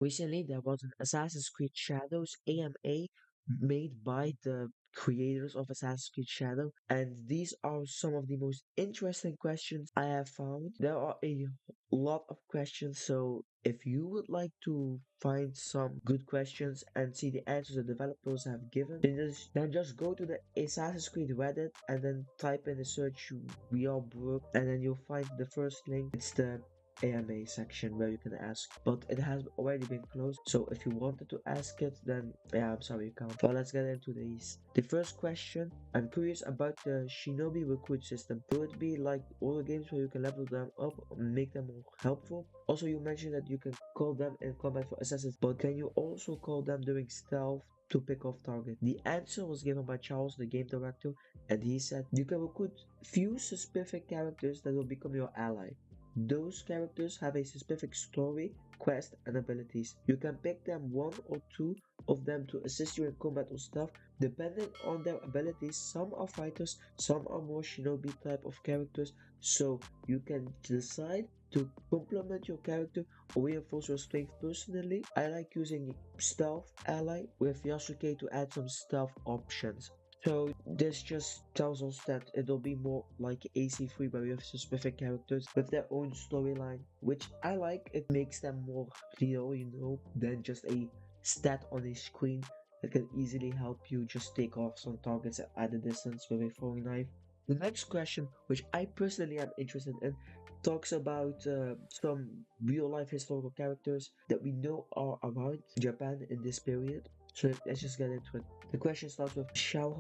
Recently, there was an Assassin's Creed Shadows AMA made by the creators of Assassin's Creed Shadow, and these are some of the most interesting questions I have found. There are a lot of questions, so if you would like to find some good questions and see the answers the developers have given, then just go to the Assassin's Creed Reddit and then type in the search "We Are Broke," and then you'll find the first link. It's the AMA section where you can ask, but it has already been closed. So if you wanted to ask it, then yeah, I'm sorry you can't. So let's get into these. The first question: I'm curious about the shinobi recruit system. Will it be like all the games where you can level them up and make them more helpful? Also, you mentioned that you can call them in combat for assassins, but can you also call them during stealth to pick off target? The answer was given by Charles, the game director, and he said you can recruit few specific characters that will become your ally. Those characters have a specific story, quest, and abilities. You can pick them one or two of them to assist you in combat or stuff, depending on their abilities. Some are fighters, some are more shinobi type of characters, so you can decide to complement your character or reinforce your strength. Personally, I like using stealth ally with Yasuke to add some stealth options. So this just tells us that it'll be more like AC3 where we have specific characters with their own storyline, which I like. It makes them more real, than just a stat on a screen that can easily help you just take off some targets at a distance with a throwing knife. The next question, which I personally am interested in, talks about some real life historical characters that we know are around Japan in this period. So let's just get into it. The question starts with: Shall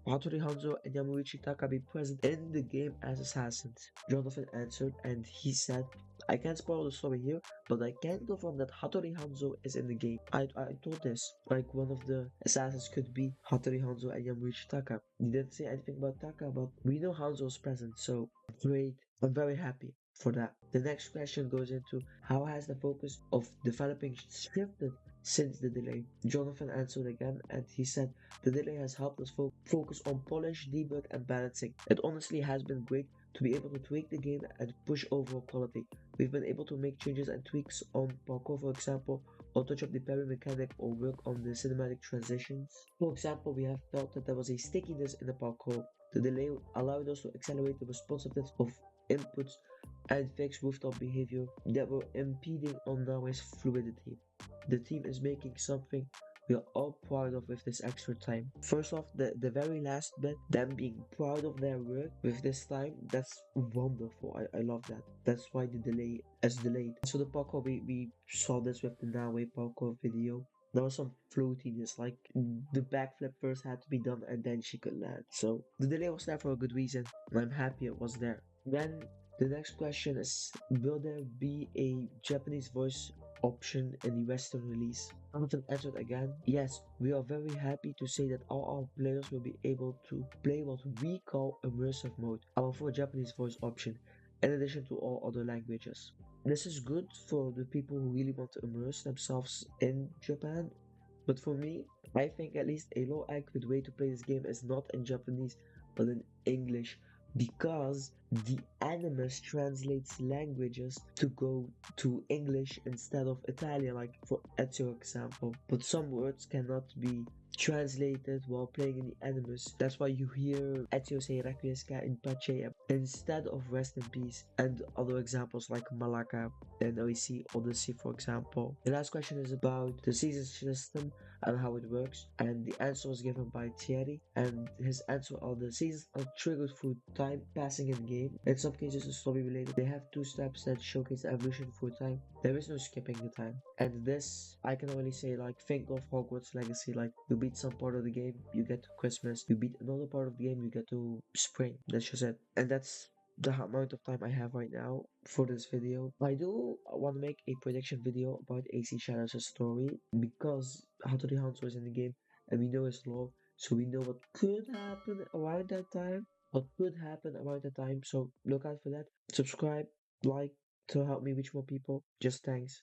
Hattori Hanzo, and Yamauchi Taka be present in the game as assassins? Jonathan answered, and he said, I can't spoil the story here, but I can confirm that Hattori Hanzo is in the game. I told this, like one of the assassins could be Hattori Hanzo and Yamauchi Taka. He didn't say anything about Taka, but we know Hanzo is present, so great. I'm very happy for that. The next question goes into: how has the focus of developing shifted since the delay? Jonathan answered again, and he said the delay has helped us focus on polish, debug, and balancing. It honestly has been great to be able to tweak the game and push overall quality. We've been able to make changes and tweaks on parkour, for example, or touch up the parry mechanic or work on the cinematic transitions. For example, we have felt that there was a stickiness in the parkour. The delay allowed us to accelerate the responsiveness of inputs and fix rooftop behavior that were impeding on Naoe's fluidity. The team is making something we are all proud of with this extra time. First off, the very last bit, them being proud of their work with this time, that's wonderful. I love that. That's why the delay is delayed. So the parkour, we saw this with the Naoe parkour video. There was some floatiness, like the backflip first had to be done and then she could land. So the delay was there for a good reason, and I'm happy it was there. Then the next question is: will there be a Japanese voice option in the Western release? Jonathan answered again, yes, we are very happy to say that all our players will be able to play what we call immersive mode, our full Japanese voice option, in addition to all other languages. This is good for the people who really want to immerse themselves in Japan, but for me, I think at least a low accurate way to play this game is not in Japanese but in English, because the animus translates languages to go to English instead of Italian, like for Ezio example. But some words cannot be translated while playing in the animus. That's why you hear Ezio say Requiescat in Pace instead of Rest in Peace, and other examples like Malaka and OEC Odyssey, for example. The last question is about the season system and how it works, and the answer was given by Thierry, and his answer are: the seasons are triggered through time passing in game. In some cases it's story related. They have two steps that showcase the evolution through time. There is no skipping the time, and this I can only say, like, think of Hogwarts Legacy. Like, you beat some part of the game, you get to Christmas. You beat another part of the game, you get to spring. That's just it. And that's the amount of time I have right now for this video. I do want to make a prediction video about AC Shadows' story, because Hattori Hanzo is in the game and we know his lore, so we know what could happen around that time. So look out for that. Subscribe, like, to help me reach more people. Just thanks.